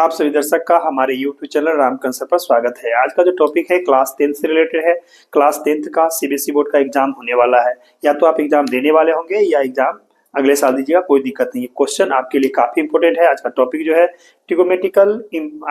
आप सभी दर्शक का हमारे YouTube चैनल रामकंस सर पर स्वागत है। आज का जो टॉपिक है क्लास 10 से रिलेटेड है। क्लास 10 का सीबीएसई बोर्ड का एग्जाम होने वाला है। या तो आप एग्जाम देने वाले होंगे या एग्जाम अगले साल दीजिएगा, कोई दिक्कत नहीं है। क्वेश्चन आपके लिए काफी इंपोर्टेंट है। आज का टॉपिक जो है ट्रिगोमेट्रिकल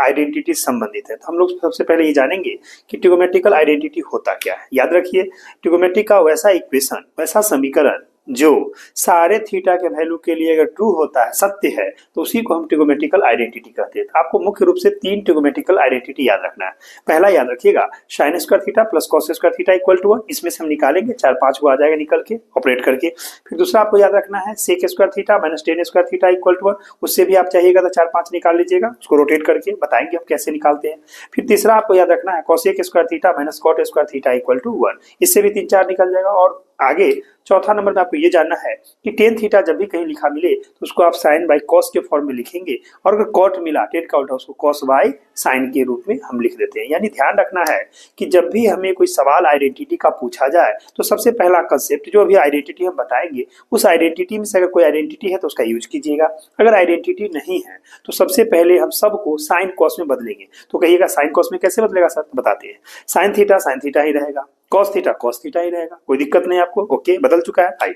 आइडेंटिटी संबंधित है। तो हम लोग सबसे पहले ये जानेंगे कि ट्रिगोमेट्रिकल आइडेंटिटी होता क्या है। याद रखिए, ट्रिगोमेट्री का वैसा इक्वेशन, वैसा समीकरण जो सारे थीटा के वैल्यू के लिए अगर ट्रू होता है, सत्य है, तो उसी को हम ट्रिगोमेट्रिकल आइडेंटिटी कहते हैं। तो आपको मुख्य रूप से 3 ट्रिगोमेट्रिकल आइडेंटिटी याद रखना है। पहला याद रखिएगा sine square theta plus cos square theta equal to 1। इसमें से हम निकालेंगे 4-5 को आ जाएगा निकल के ऑपरेट करके। फिर दूसरा आपको याद रखना है sec square theta minus tan square theta equal to 1। उससे भी आप चाहिएगा तो 4-5 निकाल लीजिएगा, उसको रोटेट करके बताएंगे हम कैसे निकालते हैं। फिर तीसरा आपको याद रखना है cosec square theta minus cot square theta equal to 1। इससे भी 3-4 निकल जाएगा। और आगे चौथा नंबर में आपको ये जानना है कि टेन थीटा जब भी कहीं लिखा मिले तो उसको आप साइन बाई कॉस के फॉर्म में लिखेंगे, और अगर कॉट मिला टेन का उल्टा उसको कॉस बाई साइन के रूप में हम लिख देते हैं। यानी ध्यान रखना है कि जब भी हमें कोई सवाल आइडेंटिटी का पूछा जाए तो सबसे पहला कंसेप्ट जो अभी आइडेंटिटी हम बताएंगे, उस आइडेंटिटी में से अगर कोई आइडेंटिटी है तो उसका यूज कीजिएगा। अगर आइडेंटिटी नहीं है तो सबसे पहले हम सबको साइन कॉस में बदलेंगे। तो कहिएगा साइन कॉस में कैसे बदलेगा सर, बताते हैं। साइन थीटा ही रहेगा, कॉस थीटा ही रहेगा, कोई दिक्कत नहीं आपको। ओके, बदल चुका है। आई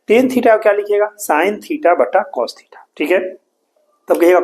टेन थीटा क्या लिखिएगा, साइन थीटा बटा कॉस थीटा, ठीक है। तब कहिएगा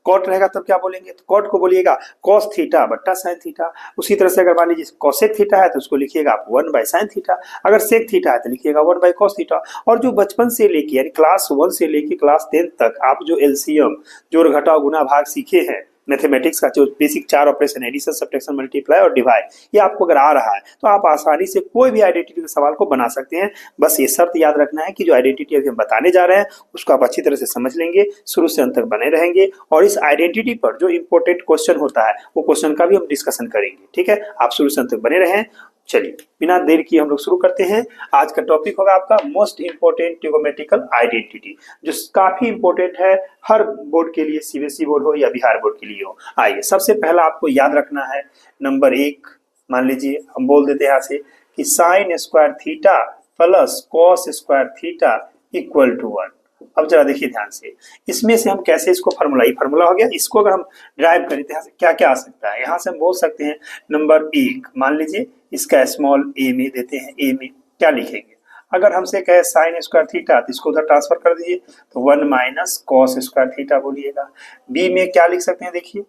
कॉट रहेगा तब क्या बोलेंगे, तो कॉट को बोलिएगा कॉस थीटा बट्टा साइन थीटा। उसी तरह से अगर मान लीजिए कॉसेक थीटा है तो उसको लिखिएगा आप 1 बाई साइन थीटा। अगर सेक थीटा है तो लिखिएगा 1 बाई कॉस थीटा। और जो बचपन से लेके यानी क्लास 1 से लेके क्लास 10 तक आप जो एलसीएम जोड़ घटाव गुणा भाग सीखे हैं मैथमेटिक्स का, जो basic 4 operation addition subtraction multiply और डिवाइड, ये आपको अगर आ रहा है तो आप आसानी से कोई भी आइडेंटिटी के सवाल को बना सकते हैं। बस ये शर्त याद रखना है कि जो आइडेंटिटी अभी हम बताने जा रहे हैं उसको आप अच्छी तरह से समझ लेंगे, शुरू से अंत तक बने रहेंगे, और इस आइडेंटिटी पर जो इंपॉर्टेंट क्वेश्चन होता है वो क्वेश्चन का भी हम डिस्कशन करेंगे, ठीक है। आप शुरू से अंत तक बने रहें। चलिए बिना देर किए हम लोग शुरू करते हैं। आज का टॉपिक होगा आपका मोस्ट इंपोर्टेंट ट्रिगोमेट्रिकल आइडेंटिटी, जो काफी इंपोर्टेंट है हर बोर्ड के लिए, सीबीएसई बोर्ड हो या बिहार बोर्ड के लिए हो। आइए सबसे पहला आपको याद रखना है नंबर 1, मान लीजिए हम बोल देते हैं यहाँ से कि sine square theta plus cos square theta equal to 1। अब जरा देखिए ध्यान से, इसमें से हम कैसे इसको फार्मूला हो गया, इसको अगर हम ड्राइव करें तो यहाँ से क्या क्या आ सकता है। यहाँ से हम बोल सकते हैं नंबर 1, मान लीजिए इसका स्मॉल ए में देते हैं। ए में क्या लिखेंगे, अगर हमसे कहे साइन स्क्वायर थीटा तो इसको उधर ट्रांसफर कर दीजिए, तो 1 माइनस कॉस स्क्वायर थीटा बोलिएगा। बी में क्या लिख सकते हैं, देखिए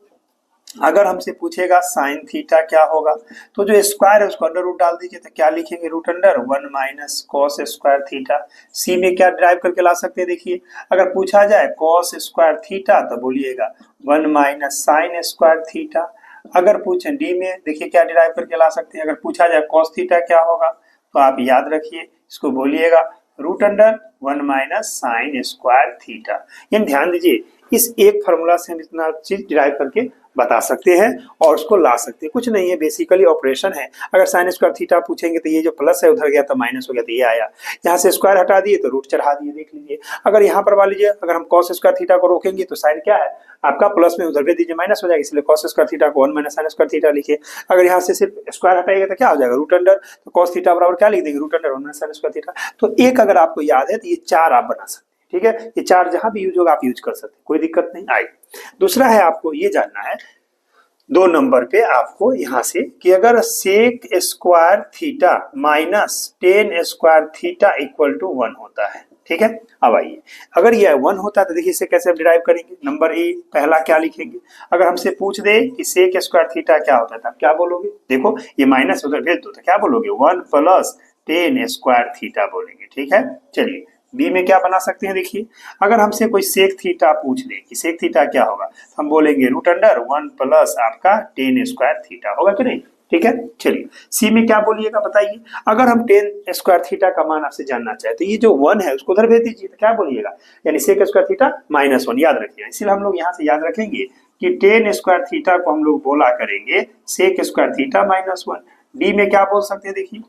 अगर हमसे पूछेगा साइन थीटा क्या होगा तो जो स्क्वायर है उसको अंडर रूट डाल दीजिए, तो क्या लिखेंगे root under 1 minus cos square theta. सी में क्या ड्राइव करके ला सकते हैं, देखिए अगर पूछा जाए कॉस स्क्वायर थीटा तो बोलिएगा 1 माइनस साइन स्क्वायर थीटा। अगर पूछें डी में, देखिए क्या ड्राइव करके ला सकते हैं, अगर पूछा जाए कॉस थीटा क्या होगा तो आप याद रखिए इसको बोलिएगा root under 1 minus sine square theta. यानी ध्यान दीजिए इस एक फार्मूला से हम इतना चीज ड्राइव करके बता सकते हैं और उसको ला सकते हैं। कुछ नहीं है, बेसिकली ऑपरेशन है। अगर साइन स्क्वायर थीटा पूछेंगे तो ये जो प्लस है उधर गया तो माइनस हो गया, तो ये आया। यहाँ से स्क्वायर हटा दिए तो रूट चढ़ा दिए, देख लीजिए। अगर यहाँ पर मान लीजिए अगर हम कॉस स्क्वायर थीटा को रोकेंगे तो साइन क्या है आपका प्लस में, उधर भेज दीजिए माइनस हो जाएगा, इसलिए कॉस स्क्वायर थीटा को 1 माइनस साइन स्क्वायर थीटा लिखिए। अगर यहाँ से सिर्फ स्क्वायर हटाएगा तो क्या हो जाएगा रूट अंडर, तो कॉस थीटा बराबर क्या लिख देंगे root under 1 minus sine square theta. तो एक अगर आपको याद है तो ये 4 आप बना सकते हैं, ठीक है। ये 4 जहां भी यूज होगा आप यूज कर सकते हैं, कोई दिक्कत नहीं आई। दूसरा है आपको ये जानना है 2 नंबर पे आपको यहाँ से कि अगर sec square theta minus tan square theta equal to 1 होता है, ठीक है। अब आइए अगर ये 1 होता है तो देखिए इसे कैसे डिराइव करेंगे। नंबर ए पहला क्या लिखेंगे, अगर हमसे पूछ दे कि सेक स्क्वायर थीटा क्या होता था क्या बोलोगे, देखो ये माइनस उधर भेज दो तो क्या बोलोगे 1 प्लस टेन स्क्वायर थीटा बोलेंगे, ठीक है। चलिए बी में क्या बना सकते हैं, देखिए अगर हमसे कोई सेक थीटा पूछ दे कि सेक थीटा क्या होगा तो हम बोलेंगे रूट अंडर 1 प्लस आपका टेन स्क्वायर थीटा, होगा कि नहीं, ठीक है। चलिए सी में क्या बोलिएगा बताइए, अगर हम टेन स्क्वायर थीटा का मान आपसे जानना चाहे तो ये जो 1 है उसको उधर भेज दीजिए, तो क्या बोलिएगा यानी सेक स्क्वायर थीटा माइनस 1, याद रखिए। इसलिए हम लोग यहाँ से याद रखेंगे कि टेन स्क्वायर थीटा को हम लोग बोला करेंगे सेक स्क्वायर थीटा माइनस 1। डी में क्या बोल सकते हैं, देखिए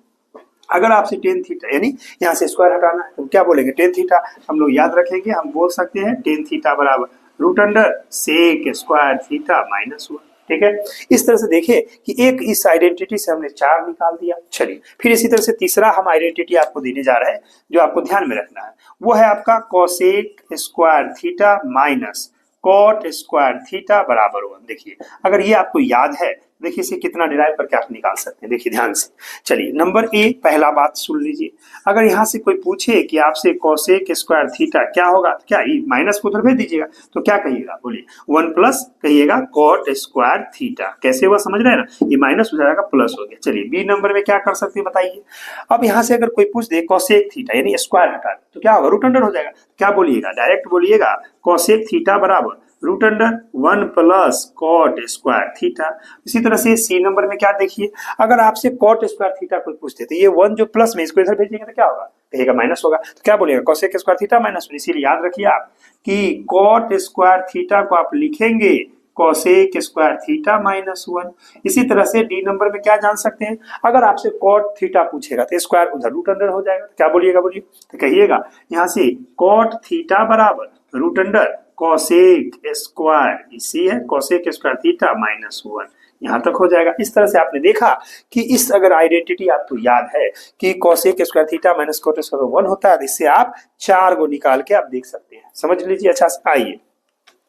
अगर आपसे टेन थीटा यानी यहाँ से स्क्वायर हटाना है तो क्या बोलेंगे टेन थीटा, हम लोग याद रखेंगे, हम बोल सकते हैं टेन थीटा बराबर root under sec square theta minus 1, ठीक है। इस तरह से देखिए कि एक इस आइडेंटिटी से हमने 4 निकाल दिया। चलिए फिर इसी तरह से तीसरा हम आइडेंटिटी आपको देने जा रहे हैं जो आपको ध्यान में रखना है, वो है आपका cosec square theta minus cot square theta बराबर 1। देखिए अगर ये आपको याद है, देखिए इसे कितना डिराइव करके आप निकाल सकते हैं। देखिए ध्यान से, चलिए नंबर ए पहला बात सुन लीजिए। अगर यहाँ से कोई पूछे कि आपसे कोसेक स्क्वायर थीटा क्या होगा, तो क्या ये माइनस को उधर भेज दीजिएगा, तो क्या कहिएगा, बोलिए 1 प्लस कहिएगा कॉट स्क्वायर थीटा। कैसे हुआ समझ रहे हैं ना, ये माइनस हो जाएगा प्लस हो गया। चलिए बी नंबर में क्या कर सकते हैं बताइए। अब यहाँ से अगर कोई पूछ दे कोसेक थीटा यानी स्क्वायर हटा दे तो क्या होगा, रूट अंडर हो जाएगा। क्या बोलिएगा, डायरेक्ट बोलिएगा कोसेक थीटा बराबर root under 1 plus cot square theta. इसी तरह से सी नंबर में क्या देखिए, अगर आपसे कॉट स्क्वायर थीटा कोई पूछते तो ये 1 जो प्लस में इसको इधर भेजेंगे तो क्या होगा, कहिएगा माइनस होगा। तो क्या बोलिएगा, कोसेक स्क्वायर थीटा माइनस 1। इसीलिए याद रखिए आप कि कॉट स्क्वायर थीटा को आप लिखेंगे कोसेक स्क्वायर थीटा माइनस 1। इसी तरह से डी नंबर में क्या जान सकते हैं, अगर आपसे कॉट थीटा पूछेगा तो स्क्वायर उधर रूट अंडर हो जाएगा। तो क्या बोलिएगा, बोलिए, तो कहिएगा यहाँ से कॉट थीटा बराबर रूट अंडर कोसेक स्क्वायर, इसी है कोसेक स्क्वायर थीटा माइनस 1। यहाँ तक हो जाएगा। इस तरह से आपने देखा कि इस अगर आइडेंटिटी आपको याद है कि cosec square theta minus cot square 1 होता है, इससे आप 4 को निकाल के आप देख सकते हैं। समझ लीजिए अच्छा से। आइए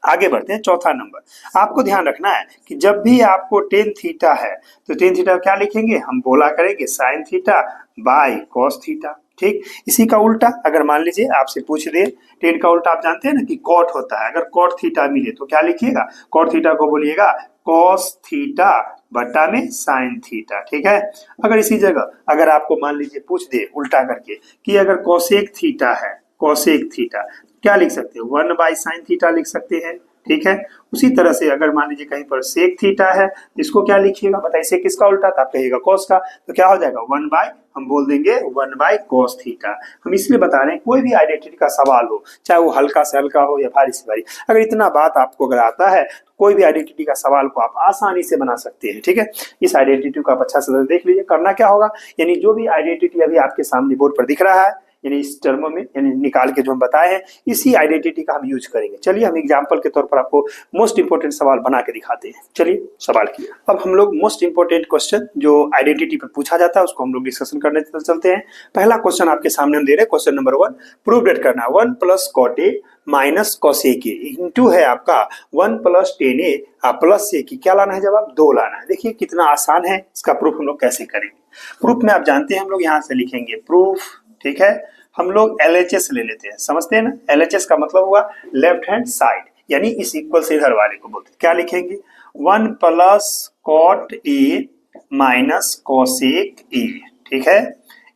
आगे बढ़ते हैं। चौथा नंबर आपको ध्यान रखना है कि जब भी आपको टेन थीटा है तो टेन थीटा क्या लिखेंगे, हम बोला करेंगे sine theta by cos theta. ठीक, इसी का उल्टा अगर मान लीजिए आपसे पूछ दे, टेन का उल्टा आप जानते हैं ना कि कॉट होता है। अगर कॉट थीटा मिले तो क्या लिखिएगा, कॉट थीटा को बोलिएगा कॉस थीटा बटा में साइन थीटा। ठीक है, अगर इसी जगह अगर आपको मान लीजिए पूछ दे उल्टा करके कि अगर कोसेक थीटा है, कोसेक थीटा क्या लिख सकते हैं, 1 बाई साइन थीटा लिख सकते हैं। ठीक है, उसी तरह से अगर मान लीजिए कहीं पर सेक थीटा है, इसको क्या लिखिएगा बताइए, सेक किसका उल्टा था, आप कहिएगा कॉस का। तो क्या हो जाएगा 1 बाई, हम बोल देंगे 1 बाई कॉस थीटा। हम इसलिए बता रहे हैं कोई भी आइडेंटिटी का सवाल हो, चाहे वो हल्का से हल्का हो या भारी से भारी, अगर इतना बात आपको अगर आता है तो कोई भी आइडेंटिटी का सवाल को आप आसानी से बना सकते हैं। ठीक है, इस आइडेंटिटी को आप अच्छा से देख लीजिए। करना क्या होगा, यानी जो भी आइडेंटिटी अभी आपके सामने बोर्ड पर दिख रहा है, यानी इस टर्म में यानी निकाल के जो हम बताए हैं, इसी आइडेंटिटी का हम यूज करेंगे। चलिए हम एग्जांपल के तौर पर आपको मोस्ट इंपोर्टेंट सवाल बना के दिखाते हैं। चलिए सवाल किया। अब हम लोग मोस्ट इंपोर्टेंट क्वेश्चन जो आइडेंटिटी पर पूछा जाता है उसको हम लोग डिस्कशन करने चलते हैं। पहला क्वेश्चन आपके सामने हम दे रहे हैं, क्वेश्चन नंबर 1, प्रूव डेट करना है 1 plus cot A minus cosec A into है आपका 1 plus tan A plus A की क्या लाना है, जवाब 2 लाना है। देखिए कितना आसान है, इसका प्रूफ हम लोग कैसे करेंगे। प्रूफ में आप जानते हैं हम लोग यहाँ से लिखेंगे प्रूफ। ठीक है, हम लोग LHS ले लेते हैं, समझते हैं ना। LHS का मतलब हुआ लेफ्ट हैंड साइड, यानी इस इक्वल से इधर वाले को बोलते हैं। क्या लिखेंगे, 1 plus cot A minus cosec A. ठीक है,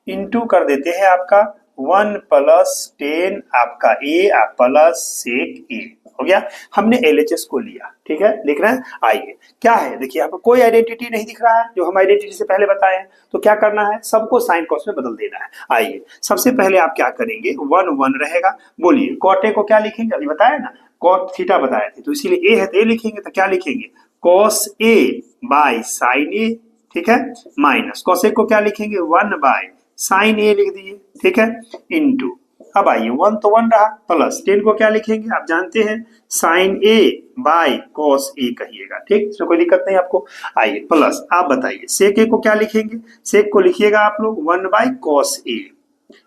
इंटू कर देते हैं आपका 1 प्लस टेन आपका ए प्लस सेक ए। हो गया, हमने LHS को लिया। ठीक है, लिख रहे हैं। आइए क्या है, देखिए यहाँ पर कोई आइडेंटिटी नहीं दिख रहा है जो हम आइडेंटिटी से पहले बताए हैं, तो क्या करना है, सबको साइन कॉस में बदल देना है। आइए सबसे पहले आप क्या करेंगे, 1 1 रहेगा। बोलिए कॉट ए को क्या लिखेंगे, अभी बताया ना कॉट थीटा बताए थे, तो इसीलिए ए है तो ए लिखेंगे। तो क्या लिखेंगे, कॉस ए बाय साइन ए। ठीक है, माइनस कोसेक को क्या लिखेंगे, 1 बाय साइन ए लिख दिए। ठीक है, इंटू, अब आइए 1 तो 1 रहा, प्लस 10 को क्या लिखेंगे, आप जानते हैं sign A by cos A कहिएगा। ठीक, इसमें कोई दिक्कत नहीं आपको। आइए प्लस, आप बताइए सेक ए को क्या लिखेंगे, सेक को लिखिएगा आप लोग 1 बाय कॉस ए।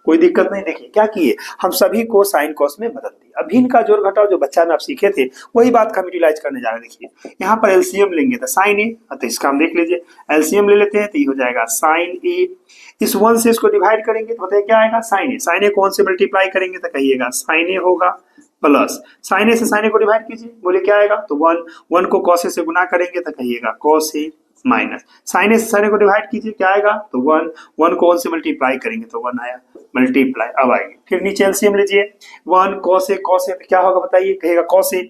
कोई दिक्कत नहीं। देखिए क्या किए, हम सभी को साइन कॉस में बदल दिए। अभी इनका जोड़ घटाव जो बच्चा में आप सीखे थे वही बात का हम यूटिलाइज करने जा रहे हैं। देखिए यहाँ पर एलसीएम लेंगे तो साइन ए, तो इसका हम देख लीजिए एलसीएम ले लेते हैं तो ये हो जाएगा साइन ए। इस 1 से इसको डिवाइड करेंगे तो बताइए क्या आएगा, साइन ए। साइन ए को 1 से मल्टीप्लाई करेंगे तो कहिएगा साइन ए होगा, प्लस साइन ए से साइन ए को डिवाइड कीजिए, बोले क्या आएगा, तो 1 को कॉस ए से गुना करेंगे तो कहिएगा कॉस ए, माइनस साइन ए से साइन ए को डिवाइड कीजिए, क्या आएगा, तो 1 को 1 से मल्टीप्लाई करेंगे तो 1 आया, मल्टीप्लाई। अब आइए फिर नीचे एलसीएम लीजिए, 1 कॉस ए क्या होगा बताइए, कहेगा कॉस ए,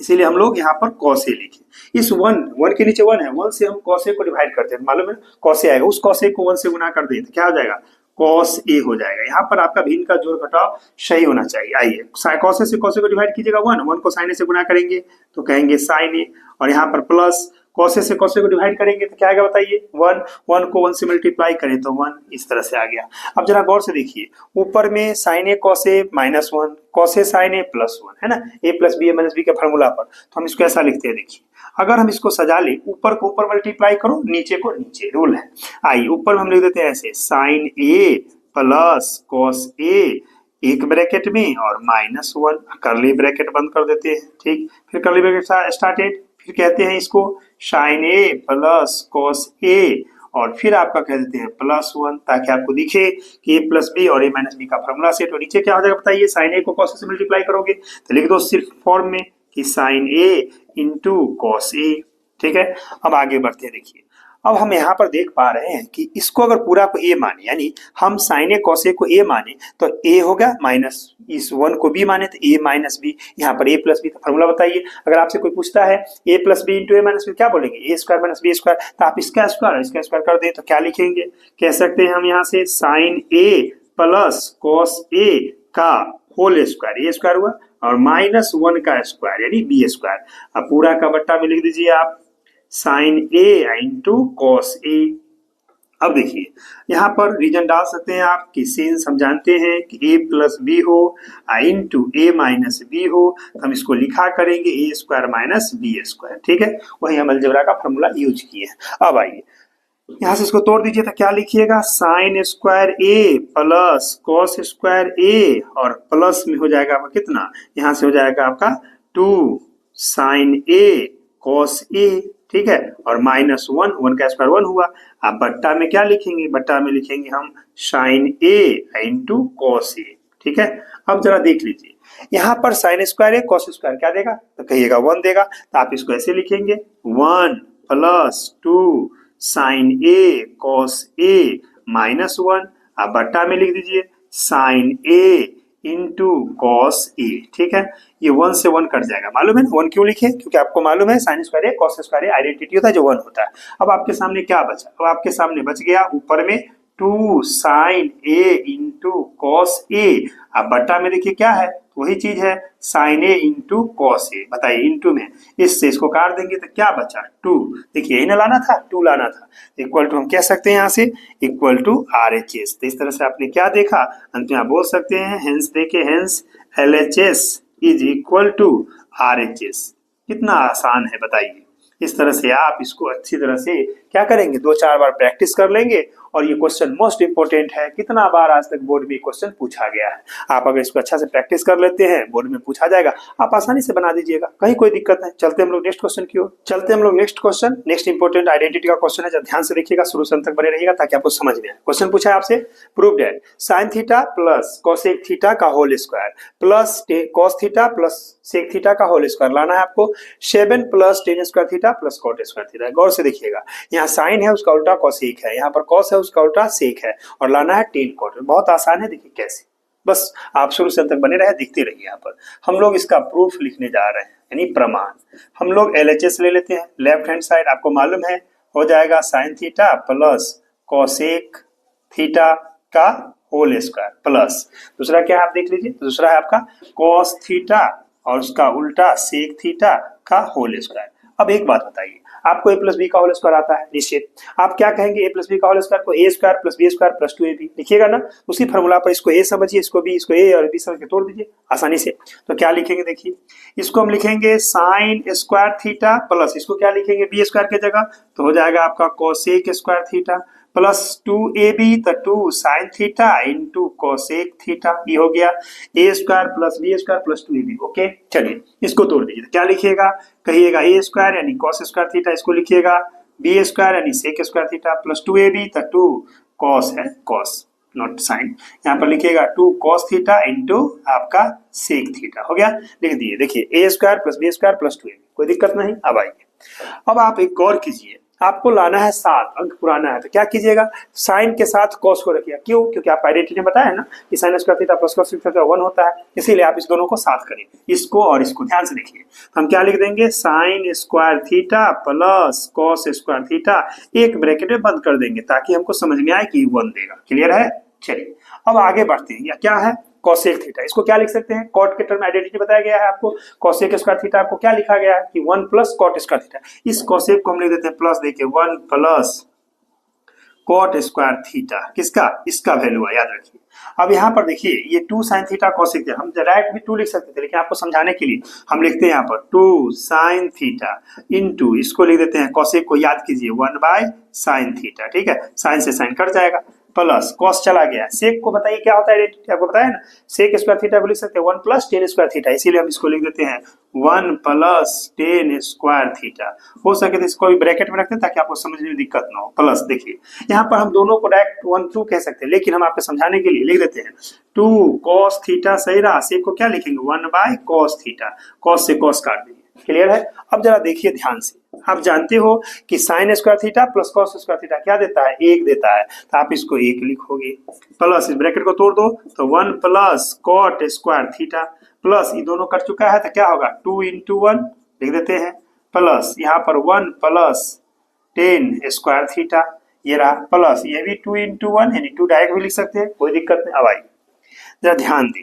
इसीलिए हम लोग यहाँ पर कॉस ए लिखे। इस 1 के नीचे 1 है, 1 से हम कॉस ए को डिवाइड करते हैं, मालूम है कॉस ए आएगा, उस कॉस ए को 1 से गुना कर दें तो क्या हो जाएगा, कॉस ए हो जाएगा। यहाँ पर आपका भिन्न का जोड़ घटाव सही होना चाहिए। आइए कॉस ए से कॉस ए को डिवाइड कीजिएगा 1 को साइन ए से गुना करेंगे तो कहेंगे साइन ए, और यहाँ पर प्लस कॉस ए से कॉस ए को डिवाइड करेंगे तो क्या आएगा बताइए, 1 को 1 से मल्टीप्लाई करें तो 1, इस तरह से आ गया। अब जरा गौर से देखिए, ऊपर में sine A cos A -1, cos A sine A +1 है ना, a plus B minus B के फॉर्मूला पर, तो हम इसको ऐसा लिखते हैं। देखिए अगर हम इसको सजा ले, ऊपर को ऊपर मल्टीप्लाई करो, नीचे को नीचे, रूल है। आइए ऊपर हम लिख देते हैं ऐसे, sign A plus cos A एक ब्रैकेट में और -1 करली ब्रैकेट बंद कर देते हैं। ठीक, फिर करली ब्रैकेट स्टार्टेड, फिर कहते हैं इसको sign A plus cos A और फिर आपका कह देते हैं +1 ताकि आपको दिखे कि a प्लस बी और a माइनस बी का फॉर्मूला सेट हो। नीचे क्या हो जाएगा बताइए, साइन ए को कॉस से मल्टीप्लाई करोगे तो लिख दो सिर्फ फॉर्म में कि sign A into cos A. ठीक है, अब आगे बढ़ते हैं। देखिए अब हम यहाँ पर देख पा रहे हैं कि इसको अगर पूरा को a माने, यानी हम साइन ए कॉस ए को a माने तो a होगा माइनस, इस 1 को b माने तो a माइनस बी, यहाँ पर a प्लस बी का फॉर्मूला बताइए। अगर आपसे कोई पूछता है a plus B into a minus B क्या बोलेंगे, a square minus B square, तो आप इसका स्क्वायर कर दें तो क्या लिखेंगे, कह सकते हैं हम यहाँ से sine a plus cos a का होल स्क्वायर, a स्क्वायर हुआ और -1 का स्क्वायर यानी बी स्क्वायर। अब पूरा का बट्टा में लिख दीजिए आप sign A into cos A. अब देखिए यहाँ पर रीजन डाल सकते हैं आप कि सिंस हम जानते हैं कि a प्लस बी हो इंटू a माइनस बी हो तो हम इसको लिखा करेंगे a square minus B square. ठीक है, वही हम अलजेब्रा का फॉर्मूला यूज किए हैं। अब आइए यहाँ से इसको तोड़ दीजिए तो क्या लिखिएगा, साइन स्क्वायर ए प्लस कॉस स्क्वायर ए और प्लस में हो जाएगा आपका कितना, यहाँ से हो जाएगा आपका 2 साइन ए कॉस ए। ठीक है, और -1, 1 का स्क्वायर 1 हुआ। अब बट्टा में क्या लिखेंगे, बट्टा में लिखेंगे हम sign A into cos A. ठीक है, अब जरा देख लीजिए यहाँ पर साइन स्क्वायर ए कॉस स्क्वायर क्या देगा, तो कहिएगा 1 देगा, तो आप इसको ऐसे लिखेंगे 1 plus 2 sign A cos A -1। अब बट्टा में लिख दीजिए sign A into cos A. ठीक है, ये 1 से 1 कट जाएगा, मालूम है 1 क्यों लिखे, क्योंकि आपको मालूम है साइन स्क्वायर ए कॉस स्क्वायर ए आइडेंटिटी होता है जो 1 होता है। अब आपके सामने क्या बचा, अब आपके सामने बच गया ऊपर में 2 sign A into cos A. अब बट्टा में देखिए क्या है, वही चीज है sign A into cos A. बताइए इंटू में इससे इसको काट देंगे तो क्या बचा 2, देखिए यही ना लाना था, 2 लाना था, इक्वल टू हम कह सकते हैं यहाँ से इक्वल टू RHS। तो इस तरह से आपने क्या देखा, अंत में आप बोल सकते हैं हेंस देखिए hence LHS is equal to RHS। कितना आसान है बताइए। इस तरह से आप इसको अच्छी तरह से क्या करेंगे, 2-4 बार प्रैक्टिस कर लेंगे और ये क्वेश्चन मोस्ट इंपोर्टेंट है। कितना बार आज तक बोर्ड में क्वेश्चन पूछा गया है, आप अगर इसको अच्छा से प्रैक्टिस कर लेते हैं बोर्ड में पूछा जाएगा, आप आसानी से बना दीजिएगा, कहीं कोई दिक्कत नहीं। चलते हम लोग नेक्स्ट क्वेश्चन की ओर, चलते हम लोग next question, next important identity का क्वेश्चन है। जब ध्यान से देखिएगा शुरू से अंत तक बने रहिएगा ताकि आपको समझ में आए। क्वेश्चन पूछा है आपसे, prove that sine theta plus cosec theta का whole square plus cos theta plus sec theta का होल स्क्वायर लाना है आपको 7 plus tan square theta plus cot square theta. गौर से देखिएगा, यहाँ साइन है उसका उल्टा कोसेक है, यहाँ पर कॉस है उसका उल्टा सेक है और लाना है टेन कॉट। बहुत आसान है, देखिए कैसे, बस आप शुरू से अंत तक बने रहे, दिखते रहिए। यहाँ पर हम लोग इसका प्रूफ लिखने जा रहे हैं यानी प्रमाण। हम लोग LHS ले लेते हैं, लेफ्ट हैंड साइड आपको मालूम है हो जाएगा sign theta plus cosec theta का होल स्क्वायर प्लस दूसरा क्या है आप देख लीजिए, दूसरा है आपका कॉस थीटा और उसका उल्टा सेक थीटा का होल स्क्वायर। अब एक बात बताइए, आपको a प्लस बी का होल स्क्वायर आता है निश्चित, आप क्या कहेंगे a प्लस बी का होल स्क्वायर को a square plus B square plus 2ab लिखिएगा ना। उसी फॉर्मूला पर इसको a समझिए, इसको b, इसको a और b समझ के तोड़ दीजिए आसानी से। तो क्या लिखेंगे देखिए, इसको हम लिखेंगे साइन स्क्वायर थीटा प्लस इसको क्या लिखेंगे b स्क्वायर की जगह, तो हो जाएगा आपका cosec square theta plus 2ab तो 2 sine theta into cosec theta, ये हो गया a square plus B square plus 2ab। Okay, चलिए इसको तोड़ दीजिए, क्या लिखिएगा, कहिएगा a स्क्वायर यानी कॉस स्क्वायर थीटा, इसको लिखिएगा b स्क्वायर यानी सेक स्क्वायर थीटा प्लस 2ab तो 2 कॉस है, कॉस नॉट साइन, यहाँ पर लिखिएगा 2 कॉस थीटा इंटू आपका सेक थीटा। हो गया, लिख दिए। देखिए a square plus B square plus 2ab, कोई दिक्कत नहीं। अब आइए, अब आप एक गौर कीजिए, आपको लाना है 7 अंक पुराना है तो क्या कीजिएगा, साइन के साथ कॉस को रखिएगा। क्यों, क्योंकि आप आइडेंटिटी में बताया ना कि sine square theta plus cos theta 1 होता है, इसीलिए आप इस दोनों को साथ करें, इसको और इसको। ध्यान से देखिए, हम क्या लिख देंगे, sign square theta plus cos square theta एक ब्रैकेट में बंद कर देंगे ताकि हमको समझ में आए कि 1 देगा। क्लियर है, चलिए अब आगे बढ़ते हैं। या क्या है, कोसेक थीटा, इसको क्या लिख सकते हैं, कॉट के टर्म आइडेंटिटी बताया गया है आपको। कोसेक स्क्वायर थीटा आपको क्या लिखा गया है कि 1 प्लस कॉट स्क्वायर थीटा, इस कोसेक को हम लिख देते हैं प्लस, देखिए 1 प्लस कॉट स्क्वायर थीटा, किसका, इसका वैल्यू है, याद रखिए। अब यहाँ पर देखिए ये 2 साइन थीटा कोसेक थीटा, हम डायरेक्ट भी 2 लिख सकते थे लेकिन आपको समझाने के लिए हम लिखते हैं यहाँ पर 2 साइन थीटा इंटू इसको लिख देते हैं कोसेक को, याद कीजिए 1 बाय साइन थीटा। ठीक है, साइन से साइन कट जाएगा, प्लस कॉस चला गया, सेक को बताइए क्या होता है, आइडेंटिटी आपको पता है ना, सेक स्क्वायर थीटा को लिख सकते हैं 1 प्लस टेन स्क्वायर थीटा, इसीलिए हम इसको लिख देते हैं 1 प्लस टेन स्क्वायर थीटा। हो सके तो इसको भी ब्रैकेट में रखते हैं ताकि आपको समझने में दिक्कत ना हो। प्लस देखिए यहाँ पर हम दोनों को डायरेक्ट 1 2 कह सकते हैं, लेकिन हम आपको समझाने के लिए लिख देते हैं 2 cos थीटा, सही रहा, सेक को क्या लिखेंगे 1 बाय cos थीटा, cos से cos काट देंगे। क्लियर है। अब जरा देखिए ध्यान से, आप जानते हो कि sine square theta plus cos square theta क्या देता है, 1 देता है, तो आप इसको 1 लिखोगे, प्लस इस ब्रैकेट को तोड़ दो तो 1 plus cot square theta, plus ये दोनों कट चुका है तो क्या होगा 2 into 1 लिख देते हैं, प्लस यहाँ पर 1 प्लस टेन स्क्वायर थीटा, ये रहा, प्लस ये भी 2 into 1 यानी 2 डायरेक्ट भी लिख सकते हैं, कोई दिक्कत नहीं। अब आइए जरा ध्यान दें,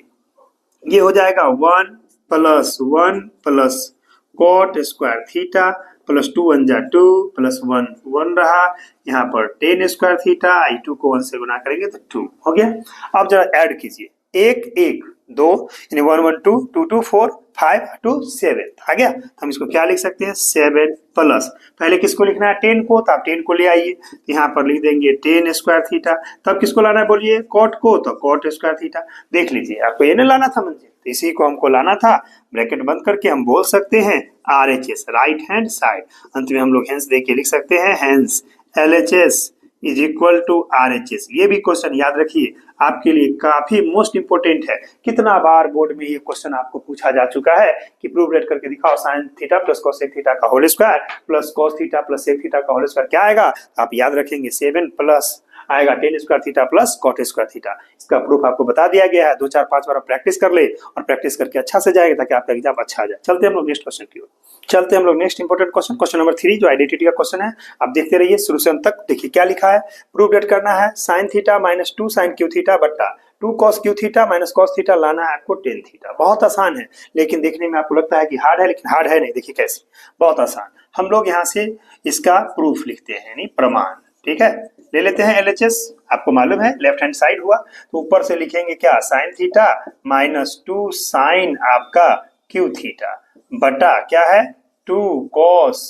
ये हो जाएगा 1 plus cot square theta plus 2 1 जा 2 प्लस 1 1 रहा, यहाँ पर टेन स्क्वायर थीटा, आई 2 को 1 से गुना करेंगे तो 2 हो गया। अब जरा ऐड कीजिए, 1 1 2 यानी 1 1 2 2 2 4 5 2 7 आ गया, तो हम इसको क्या लिख सकते हैं 7 प्लस, पहले किसको लिखना है 10 को, तो आप 10 को ले आइए, यहाँ पर लिख देंगे 10 स्क्वायर थीटा, तब किसको लाना है बोलिए कॉट को, तो कॉट स्क्वायर थीटा, देख लीजिए आपको ये नहीं लाना था मंजिल, तो इसी को हमको लाना था, ब्रैकेट बंद करके हम बोल सकते हैं RHS राइट हैंड साइड, अंत में हम लोग हेंस दे के लिख सकते हैं hence LHS is equal to RHS। ये भी क्वेश्चन याद रखिए, आपके लिए काफी मोस्ट इंपोर्टेंट है, कितना बार बोर्ड में ये क्वेश्चन आपको पूछा जा चुका है कि प्रूव रेट करके दिखाओ sine theta plus cosec theta का whole square plus cos theta plus sec theta का होल स्क्वायर क्या आएगा, आप याद रखेंगे 7 प्लस आएगा tan square theta plus cot square theta. इसका प्रूफ आपको बता दिया गया है, 2 4 5 बार प्रैक्टिस कर ले और प्रैक्टिस करके अच्छा से जाएगा ताकि आपका एग्जाम अच्छा आ जाए। चलते हम लोग नेक्स्ट क्वेश्चन की ओर, चलते हम लोग next important question, question number 3 जो आइडेंटिटी का क्वेश्चन है, आप देखते रहिए शुरू से अंत तक। देखिए क्या लिखा है, प्रूव डेट करना है sine theta minus 2 sine cube theta बट्टा 2 cos cube theta minus cos theta लाना है आपको टेन थीटा। बहुत आसान है, लेकिन देखने में आपको लगता है कि हार्ड है, लेकिन हार्ड है नहीं, देखिए कैसे बहुत आसान। हम लोग यहाँ से इसका प्रूफ लिखते हैं यानी प्रमाण, ठीक है, ले लेते हैं LHS, आपको मालूम है लेफ्ट हैंड साइड हुआ तो ऊपर से लिखेंगे क्या साइन थीटा माइनस 2 साइन आपका क्यू थीटा बटा क्या है 2 cos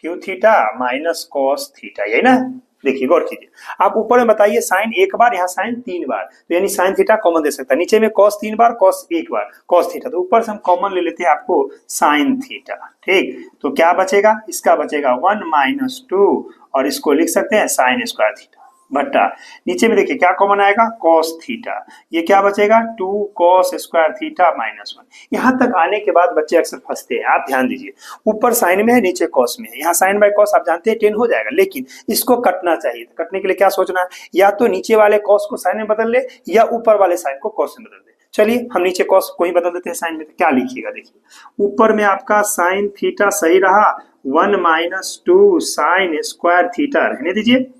cube theta minus cos theta, यही ना। देखिए गौर कीजिए, आप ऊपर में बताइए साइन 1 बार, यहाँ साइन 3 बार, तो यानी साइन थीटा कॉमन दे सकता है, नीचे में कॉस 3 बार कॉस 1 बार कॉस थीटा, तो ऊपर से हम कॉमन ले लेते हैं आपको साइन थीटा, ठीक, तो क्या बचेगा, इसका बचेगा 1 माइनस 2 और इसको लिख सकते हैं साइन स्क्वायर थीटा बट्टा नीचे में देखिए क्या कॉमन आएगा cos थीटा, ये क्या बचेगा 2 cos स्क्वायर थीटा माइनस 1। यहाँ तक आने के बाद बच्चे अक्सर फंसते हैं, आप ध्यान दीजिए, ऊपर साइन में है नीचे cos में है, यहाँ साइन बाय cos आप जानते हैं 10 हो जाएगा, लेकिन इसको कटना चाहिए, तो कटने के लिए क्या सोचना है, या तो नीचे वाले cos को साइन में बदल ले या ऊपर वाले साइन को cos में बदल दे। चलिए हम नीचे cos को ही बदल देते हैं साइन में, तो क्या लिखिएगा, देखिए ऊपर में आपका साइन थीटा सही रहा 1 माइनस 2 साइन स्क्वायर थीटा रहने दीजिए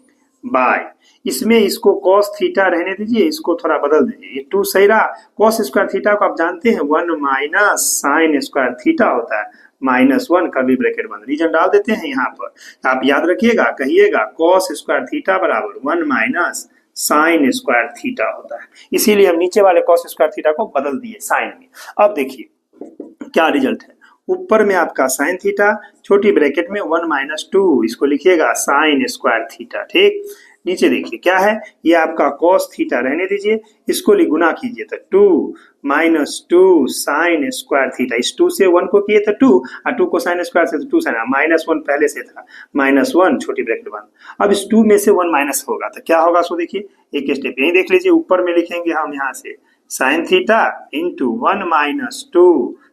बाय, इसमें इसको cos थीटा रहने दीजिए, इसको थोड़ा बदल दीजिए, ये 2 सही रहा, cos स्क्वायर थीटा को आप जानते हैं 1 माइनस साइन स्क्वायर थीटा होता है माइनस 1 का भी ब्रैकेट बंद, रीजन डाल देते हैं यहाँ पर, आप याद रखिएगा, कहिएगा cos स्क्वायर थीटा बराबर 1 माइनस साइन स्क्वायर थीटा होता है, इसीलिए हम नीचे वाले cos स्क्वायर थीटा को बदल दिए साइन में। अब देखिए क्या रिजल्ट है, ऊपर में आपका साइन थीटा छोटी ब्रैकेट में 1 माइनस 2 इसको लिखिएगा साइन स्क्वायर थीटा, ठीक, नीचे देखिए क्या है, ये आपका cos थीटा रहने दीजिए, इसको गुना कीजिए तो 2 माइनस 2 साइन स्क्वायर थीटा, इस 2 से 1 को किए तो 2 और 2 को साइन स्क्वायर से तो 2 साइन, माइनस 1 पहले से था माइनस 1 छोटी ब्रैकेट बंद, अब इस 2 में से 1 माइनस होगा तो क्या होगा, सो देखिए एक स्टेप यही देख लीजिए, ऊपर में लिखेंगे हम यहाँ से sign theta into 1 minus 2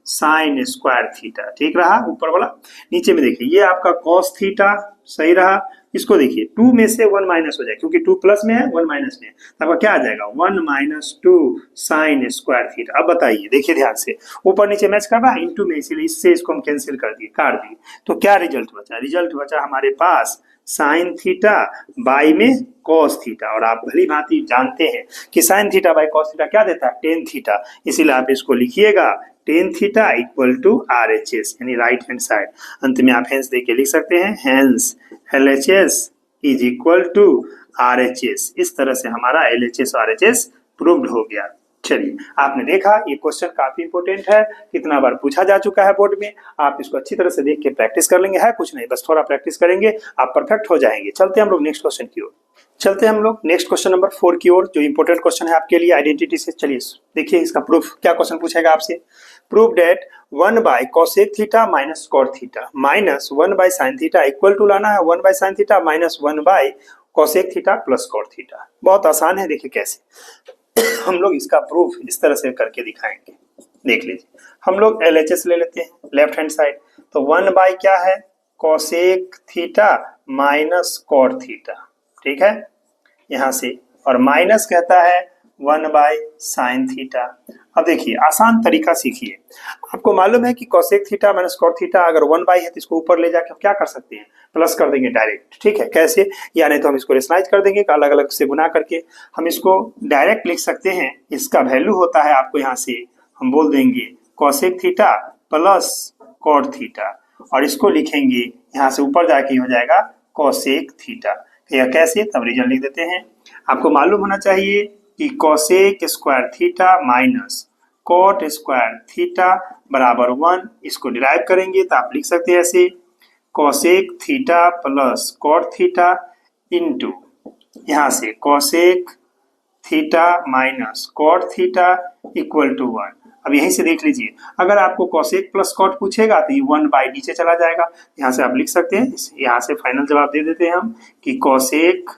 sign square theta, ठीक रहा ऊपर वाला, नीचे में देखिए ये आपका cos थीटा सही रहा, इसको देखिए 2 में से 1 माइनस हो जाए क्योंकि 2 प्लस में है 1 माइनस में है, आपका क्या आ जाएगा 1 माइनस 2 साइन स्क्वायर थीटा। अब बताइए देखिए ध्यान से, ऊपर नीचे मैच कर रहा है इंटू में, इसीलिए इससे इसको हम कैंसिल कर दिए, काट दिए, तो क्या रिजल्ट बचा, रिजल्ट बचा हमारे पास साइन थीटा बाई में cos थीटा, और आप भली भांति जानते हैं कि sine theta by cos theta क्या देता है टेन थीटा, इसीलिए आप इसको लिखिएगा tan theta equal to RHS यानी राइट हैंड साइड, अंत में आप हेंस दे के लिख सकते हैं hence LHS is equal to RHS, इस तरह से हमारा LHS और RHS प्रूव्ड हो गया। चलिए आपने देखा ये क्वेश्चन काफी इंपोर्टेंट है, कितना बार पूछा जा चुका है बोर्ड में, आप इसको अच्छी तरह से देख के प्रैक्टिस कर लेंगे, है कुछ नहीं, बस थोड़ा प्रैक्टिस करेंगे आप परफेक्ट हो जाएंगे। चलते हैं हम लोग नेक्स्ट क्वेश्चन की ओर, चलते हैं हम लोग नेक्स्ट क्वेश्चन नंबर 4 की ओर, जो इंपॉर्टेंट क्वेश्चन है आपके लिए आइडेंटिटी से। चलिए देखिए इसका प्रूफ, क्या क्वेश्चन पूछेगा आपसे। Prove that 1 by cosec theta minus cot theta minus 1 by sine theta equal to लाना है 1 by sine theta minus 1 by cosec theta plus cot theta. बहुत आसान है, देखिए कैसे हम लोग इसका प्रूफ इस तरह से करके दिखाएंगे। देख लीजिए, हम लोग LHS ले लेते हैं लेफ्ट हैंड साइड। तो 1 बाय क्या है, cosec theta minus cot theta, ठीक है यहां से, और माइनस कहता है 1 बाय साइन थीटा। अब देखिए आसान तरीका सीखिए। आपको मालूम है कि cosec theta minus cot theta अगर 1 बाय है तो इसको ऊपर ले जाके हम क्या कर सकते हैं, प्लस कर देंगे डायरेक्ट, ठीक है कैसे, या नहीं तो हम इसको रेशनलाइज कर देंगे, अलग अलग से गुना करके हम इसको डायरेक्ट लिख सकते हैं। इसका वैल्यू होता है आपको यहाँ से हम बोल देंगे cosec theta plus cot theta, और इसको लिखेंगे यहाँ से ऊपर जाके हो जाएगा कोसेक थीटा। या कैसे, तब रीजन लिख देते हैं। आपको मालूम होना चाहिए कि cosec square theta minus cot square theta बराबर 1। इसको डिराइव करेंगे तो आप लिख सकते हैं ऐसे, cosec theta plus cot theta into यहाँ से cosec theta minus cot theta equal to 1। अब यहीं से देख लीजिए, अगर आपको कोसेक प्लस कॉट पूछेगा तो ये 1 बाय नीचे चला जाएगा, यहाँ से आप लिख सकते हैं, यहाँ से फाइनल जवाब दे देते हैं हम कि cosec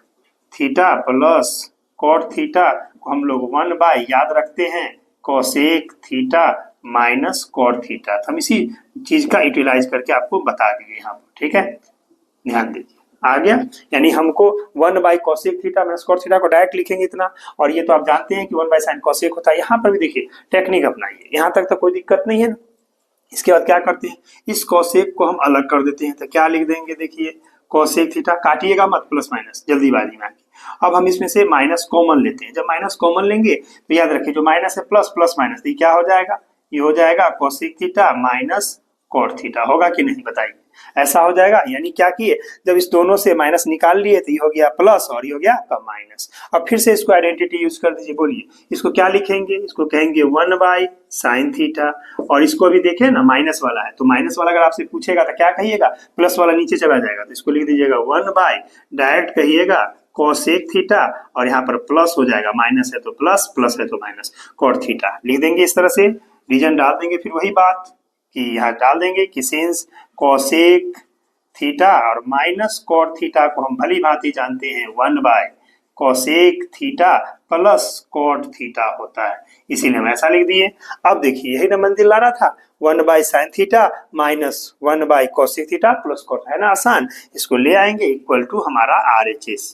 theta plus cot theta को हम लोग 1 बाय याद रखते हैं cosec theta minus cot theta. तो हम इसी चीज का यूटिलाइज करके आपको बता दिए यहाँ पर, ठीक है ध्यान दीजिए आ गया। यानी हमको 1 by cosec theta minus cot theta को डायरेक्ट लिखेंगे इतना, और ये तो आप जानते हैं कि 1 बाय साइन कोसेक होता है। यहाँ पर भी देखिए टेक्निक अपनाइए, यहाँ तक तो कोई दिक्कत नहीं है ना। इसके बाद क्या करते हैं, इस कोसेक को हम अलग कर देते हैं। तो क्या लिख देंगे, देखिए कोसेक थीटा, काटिएगा मत प्लस माइनस जल्दीबाजी में आके। अब हम इसमें से माइनस कॉमन लेते हैं। जब माइनस कॉमन लेंगे तो याद रखिए जो माइनस है प्लस, प्लस माइनस ये क्या हो जाएगा, ये हो जाएगा cosec theta minus cot theta. होगा कि नहीं बताइए, ऐसा हो जाएगा। यानी क्या किए, जब इस दोनों से माइनस निकाल लिए तो ये हो गया प्लस और ये हो गया आपका माइनस। अब फिर से इसको आइडेंटिटी यूज कर दीजिए, बोलिए इसको क्या लिखेंगे, इसको कहेंगे 1 बाय साइन थीटा, और इसको अभी देखें ना माइनस वाला है, तो माइनस वाला अगर आपसे पूछेगा तो क्या कहिएगा, प्लस वाला नीचे चला जाएगा, तो इसको लिख दीजिएगा 1 बाय डायरेक्ट कहिएगा कोसेक थीटा, और यहाँ पर प्लस हो जाएगा, माइनस है तो प्लस, प्लस है तो माइनस, कॉट थीटा लिख देंगे इस तरह से। रीजन डाल देंगे, फिर वही बात कि यहाँ डाल देंगे कि सिंस कोसेक थीटा और माइनस कॉट थीटा को हम भली भांति जानते हैं 1 by cosec theta plus cot theta होता है, इसीलिए हम ऐसा लिख दिए। अब देखिए यही ना मंजिल लाना था, 1 by sine theta minus 1 by cosec theta plus cot, है ना आसान। इसको ले आएंगे इक्वल टू हमारा RHS,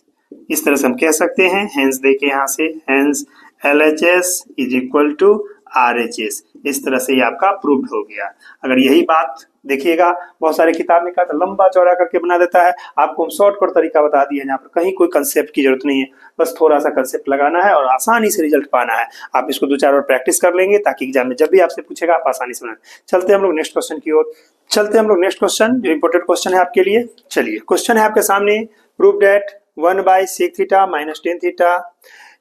इस तरह से हम कह सकते हैं। हेंस देखिए यहाँ से, hence LHS is equal to RHS, इस तरह से ये आपका प्रूव्ड हो गया। अगर यही बात देखिएगा, बहुत सारे किताब में कहा था लंबा चौड़ा करके बना देता है, आपको हम शॉर्टकट तरीका बता दिए यहाँ पर, कहीं कोई कंसेप्ट की जरूरत नहीं है, बस थोड़ा सा कंसेप्ट लगाना है और आसानी से रिजल्ट पाना है। आप इसको 2-4 बार प्रैक्टिस कर लेंगे ताकि एग्जाम में जब भी आपसे पूछेगा आप आसानी से बना। चलते हैं हम लोग नेक्स्ट क्वेश्चन की ओर, चलते हैं हम लोग नेक्स्ट क्वेश्चन, जो इंपॉर्टेंट क्वेश्चन है आपके लिए। चलिए क्वेश्चन है आपके सामने, prove that 1 by sec theta minus tan theta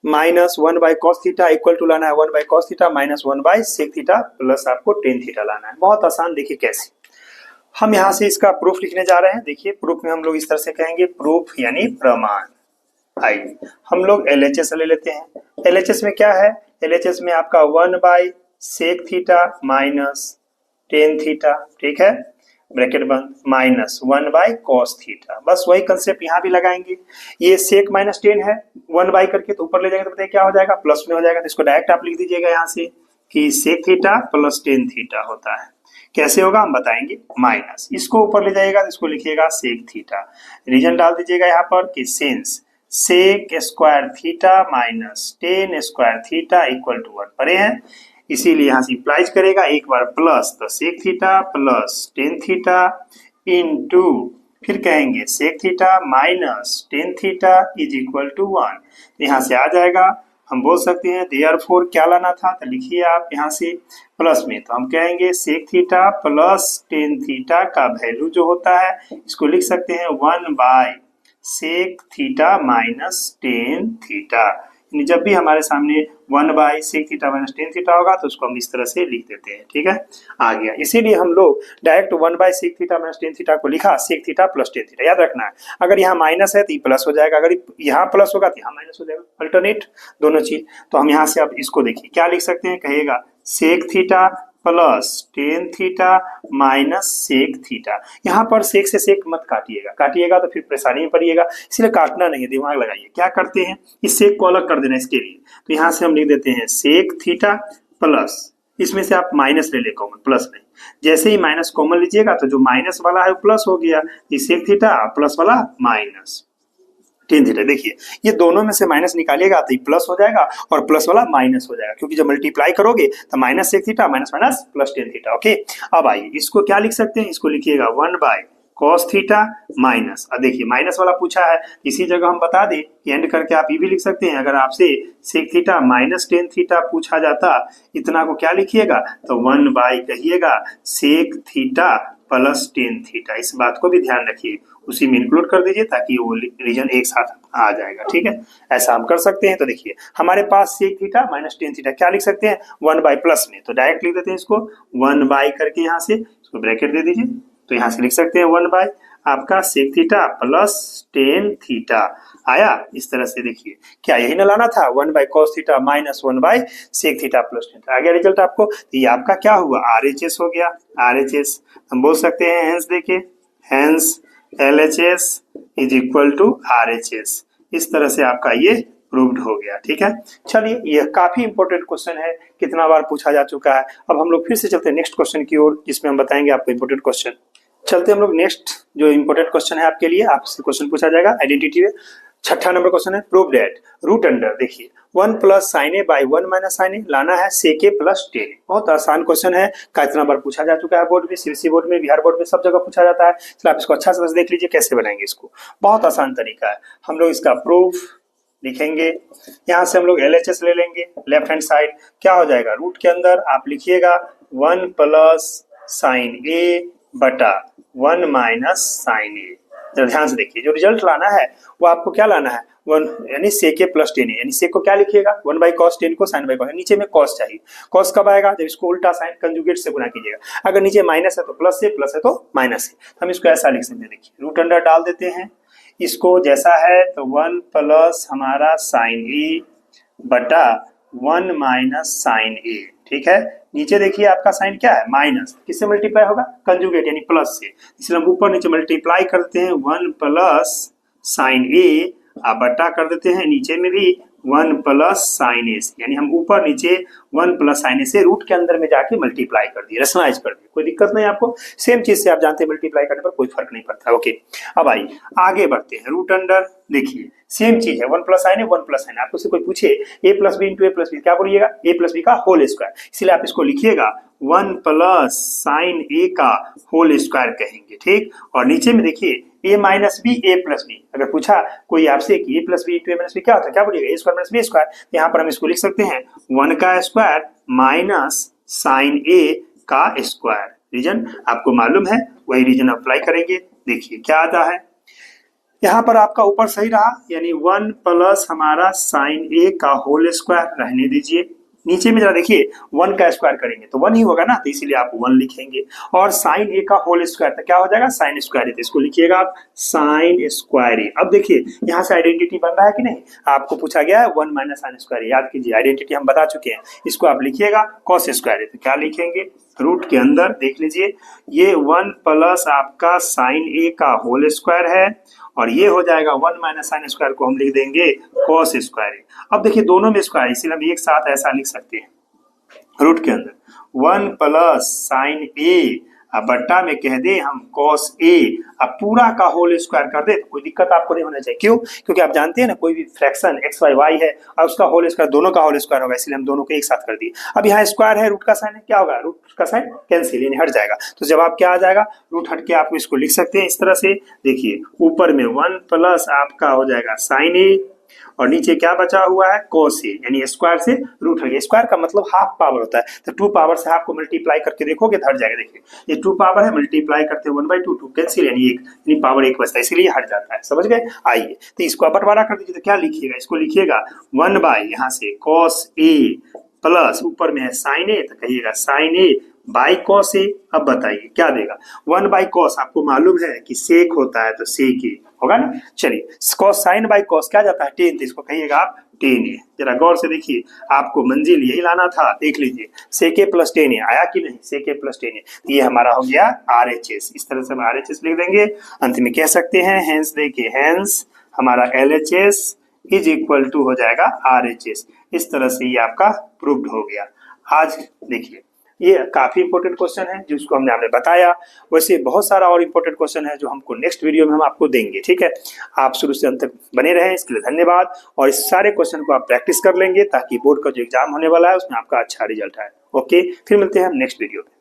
minus 1 by cos theta equal to लाना है 1 by cos theta minus 1 by sec theta plus आपको टेन थीटा लाना है। बहुत आसान, देखिए कैसे हम यहाँ से इसका प्रूफ लिखने जा रहे हैं। देखिए प्रूफ में हम लोग इस तरह से कहेंगे, प्रूफ यानी प्रमाण। आइए हम लोग LHS ले लेते हैं। LHS में क्या है, LHS में आपका 1 by sec theta minus tan theta, ठीक है ब्रैकेट बंद, माइनस 1 बाय कॉस थीटा। बस वही कंसेप्ट यहाँ भी लगाएंगे। ये सेक माइनस टेन है, 1 बाय करके तो ऊपर ले जाएंगे तो बताइए क्या हो जाएगा, प्लस में हो जाएगा। तो इसको डायरेक्ट आप लिख दीजिएगा यहाँ से कि sec theta plus tan theta होता है। कैसे होगा हम बताएंगे, माइनस इसको ऊपर ले जाइएगा तो इसको लिखिएगा सेक थीटा। रीजन डाल दीजिएगा यहाँ पर कि since sec square theta minus tan square theta equal to 1 परे हैं, इसीलिए यहाँ से इम्प्लाइज करेगा एक बार प्लस, तो sec theta plus tan theta into फिर कहेंगे sec theta minus tan theta is equal to 1। यहाँ से आ जाएगा, हम बोल सकते हैं देयरफॉर क्या लाना था, तो लिखिए आप यहाँ से प्लस में, तो हम कहेंगे sec theta plus tan theta का वैल्यू जो होता है इसको लिख सकते हैं 1 by sec theta minus tan theta. जब भी हमारे सामने 1/sec theta minus tan theta होगा तो उसको हम इस तरह से लिख देते हैं। ठीक है, आ गया। इसीलिए हम लोग direct 1/sec theta minus tan theta को लिखा sec theta plus tan theta. याद रखना है, अगर यहाँ माइनस है तो ये प्लस हो जाएगा, अगर यहाँ प्लस होगा तो यहाँ माइनस हो जाएगा, अल्टरनेट दोनों चीज। तो हम यहाँ से अब इसको देखिए क्या लिख सकते हैं, कहेगा sec theta plus tan theta minus sec theta. यहाँ पर सेक से सेक मत काटिएगा, काटिएगा तो फिर परेशानी में पड़िएगा, इसलिए काटना नहीं है, दिमाग लगाइए। क्या करते हैं, इस सेक को अलग कर देना इसके लिए, तो यहाँ से हम लिख देते हैं सेक थीटा प्लस, इसमें से आप माइनस ले ले कॉमन, प्लस नहीं। जैसे ही माइनस कॉमन लीजिएगा तो जो माइनस वाला है वो प्लस हो गया, सेक थीटा प्लस वाला माइनस टेन थीटा। देखिए ये दोनों में से माइनस निकालिएगा तो ये प्लस हो जाएगा और प्लस वाला माइनस हो जाएगा, क्योंकि जब मल्टीप्लाई करोगे तो minus sec theta minus minus plus tan theta. Okay, अब आइए इसको क्या लिख सकते हैं, इसको लिखिएगा 1/cos थीटा माइनस। अब देखिए माइनस वाला पूछा है, इसी जगह हम बता दें कि एंड करके आप ये भी लिख सकते हैं, अगर आपसे sec theta minus tan theta पूछा जाता, इतना को क्या लिखिएगा, तो 1/ कहिएगा sec theta plus tan theta. इस बात को भी ध्यान रखिए, उसी में इंक्लूड कर दीजिए ताकि वो रीजन एक साथ आ जाएगा। ठीक है, ऐसा हम कर सकते हैं। तो देखिए हमारे पास sec theta minus tan theta क्या लिख सकते हैं, 1/ प्लस में, तो डायरेक्ट लिख देते हैं इसको 1/ करके, यहाँ से इसको ब्रैकेट दे दीजिए, तो यहाँ से लिख सकते हैं 1/ आपका sec theta plus tan theta आया। इस तरह से देखिए क्या यही ना लाना था, 1/cos theta minus 1/sec theta plus tan. आ गया रिजल्ट आपको, तो ये आपका क्या हुआ, RHS हो गया। RHS हम बोल सकते हैं, हेंस देखिए, hence LHS is equal to RHS। इस तरह से आपका ये प्रूव्ड हो गया। ठीक है, चलिए ये काफी इंपॉर्टेंट क्वेश्चन है, कितना बार पूछा जा चुका है। अब हम लोग फिर से चलते हैं नेक्स्ट क्वेश्चन की ओर, जिसमें हम बताएंगे आपको इंपॉर्टेंट क्वेश्चन। चलते हम लोग नेक्स्ट जो इंपॉर्टेंट क्वेश्चन है आपके लिए, आपसे क्वेश्चन पूछा जाएगा आइडेंटिटी में। 6ठा नंबर क्वेश्चन है, प्रूव दैट रूट अंडर, देखिए 1 plus sine A by 1 minus sine A लाना है सेक ए प्लस टेन। बहुत आसान क्वेश्चन है, कितना बार पूछा जा चुका है बोर्ड में, सीबीएसई बोर्ड में, बिहार बोर्ड में, सब जगह पूछा जाता है। चलो आप इसको अच्छा से देख लीजिए कैसे बनाएंगे इसको। बहुत आसान तरीका है, हम लोग इसका प्रूफ लिखेंगे। यहाँ से हम लोग LHS ले लेंगे, लेफ्ट हैंड साइड क्या हो जाएगा, रूट के अंदर आप लिखिएगा 1 प्लस साइन ए बटा 1 माइनस साइन ए। जरा ध्यान से देखिए, जो रिजल्ट लाना है वो आपको क्या लाना है, 1 यानी सेक ए प्लस टेन ए, यानी सेक को क्या लिखिएगा 1/cos टेन को sin बाई, नीचे में cos चाहिए। cos कब आएगा, जब इसको उल्टा साइन कंजुगेट से गुना कीजिएगा। अगर नीचे माइनस है तो प्लस से, प्लस है तो माइनस से, हम इसको ऐसा लिख सकते हैं। देखिए रूट अंडर डाल देते हैं, इसको जैसा है तो 1 प्लस हमारा साइन ए बटा 1 माइनस साइन ए। ठीक है, नीचे देखिए आपका साइन क्या है, माइनस, किससे मल्टीप्लाई होगा, कंजुगेट यानी प्लस से, इसलिए हम ऊपर नीचे मल्टीप्लाई करते हैं 1 प्लस साइन ए, आप बट्टा कर देते हैं नीचे में भी 1 प्लस साइन ए, यानी हम ऊपर नीचे 1 प्लस साइन ए से रूट के अंदर में जाके मल्टीप्लाई कर दिए, रेशनलाइज कर दिए, कोई दिक्कत नहीं आपको। सेम चीज से आप जानते हैं मल्टीप्लाई करने पर कोई फर्क नहीं पड़ता। ओके, अब आइए आगे बढ़ते हैं। रूट अंडर देखिए सेम चीज है, 1 plus sine A 1 plus sign, आपको से कोई पूछे ए प्लस बी इंटू ए प्लस बी, क्या बोलिएगा, ए प्लस बी का होल स्क्वायर, इसलिए आप इसको लिखिएगा 1 प्लस साइन ए का होल स्क्वायर कहेंगे। ठीक, और नीचे में देखिए ए माइनस बी ए प्लस बी, अगर पूछा कोई आपसे कि ए प्लस बी इंटू ए माइनस बी क्या होता है, क्या बोलिएगा, ए स्क्वायर माइनस बी स्क्वायर। यहाँ पर हम इसको लिख सकते हैं 1 का स्क्वायर माइनस साइन ए का स्क्वायर। रीजन आपको मालूम है, वही रीजन अप्लाई करेंगे। देखिए क्या आता है, यहाँ पर आपका ऊपर सही रहा, यानी 1 प्लस हमारा साइन ए का होल स्क्वायर रहने दीजिए। नीचे में जरा देखिए 1 का स्क्वायर करेंगे तो 1 ही होगा ना, तो इसीलिए आप 1 लिखेंगे, और साइन ए का होल स्क्वायर तो क्या हो जाएगा, साइन स्क्वायर ए, तो इसको लिखिएगा आप साइन स्क्वायर ए। अब देखिए यहाँ से आइडेंटिटी बन रहा है कि नहीं, आपको पूछा गया है 1 माइनस साइन स्क्वायर ए, याद कीजिए आइडेंटिटी हम बता चुके हैं। इसको आप लिखिएगा कॉस स्क्वायर ए, तो क्या लिखेंगे, रूट के अंदर देख लीजिए ये 1 प्लस आपका साइन ए का होल स्क्वायर है, और ये हो जाएगा 1 माइनस साइन स्क्वायर को हम लिख देंगे कॉस स्क्वायर ए। अब देखिए दोनों में स्क्वायर, इसीलिए हम एक साथ ऐसा लिख सकते हैं, रूट के अंदर 1 प्लस साइन ए बट्टा में कह दे हम cos a, अब पूरा का होल स्क्वायर कर दे तो कोई दिक्कत आपको नहीं होना चाहिए। क्यों, क्योंकि आप जानते हैं ना कोई भी फ्रैक्शन x y y है और उसका होल स्क्वायर दोनों का होल स्क्वायर होगा, इसलिए हम दोनों को एक साथ कर दिए। अब यहाँ स्क्वायर है, रूट का साइन है, क्या होगा, रूट का साइन कैंसिल यानी हट जाएगा, तो जवाब क्या आ जाएगा, रूट हट के आप इसको लिख सकते हैं इस तरह से। देखिए ऊपर में 1 प्लस आपका हो जाएगा साइन ए, और नीचे क्या बचा हुआ है, cos a, यानी स्क्वायर से रूट हट गया। स्क्वायर का मतलब हाफ पावर होता है, तो 2 पावर से हाफ को मल्टीप्लाई करके देखोगे तो हट जाएगा। देखिए ये 2 पावर है, मल्टीप्लाई करते 1/2, 2 कैंसिल, यानी 1, यानी पावर 1 बचता है, इसलिए हट जाता है। समझ गए? आइए तो इसको बंटवारा कर दीजिए, तो क्या लिखिएगा, इसको लिखिएगा 1 बाई यहाँ से cos a प्लस ऊपर में है साइन ए, तो कहिएगा sign A by cos A. अब बताइए क्या देगा, 1 बाई कॉस आपको मालूम है कि सेक होता है, तो सेक ए होगा ना। चलिए कॉस साइन बाई कॉस क्या जाता है, टेन, तो इसको कहिएगा आप टेन ए। जरा गौर से देखिए, आपको मंजिल यही लाना था, देख लीजिए सेक ए प्लस टेन ए आया कि नहीं, सेक ए प्लस टेन ए, ये हमारा हो गया RHS। इस तरह से हम RHS लिख देंगे, अंत में कह सकते हैं हेंस, देखिए हेंस हमारा LHS इज इक्वल टू हो जाएगा RHS। इस तरह से ये आपका प्रूव्ड हो गया। आज देखिए ये काफी इंपॉर्टेंट क्वेश्चन है जिसको हमने बताया, वैसे बहुत सारा और इंपॉर्टेंट क्वेश्चन है जो हमको नेक्स्ट वीडियो में हम आपको देंगे। ठीक है, आप शुरू से अंत तक बने रहें, इसके लिए धन्यवाद। और इस सारे क्वेश्चन को आप प्रैक्टिस कर लेंगे ताकि बोर्ड का जो एग्जाम होने वाला है उसमें आपका अच्छा रिजल्ट आए। ओके, फिर मिलते हैं हम नेक्स्ट वीडियो में।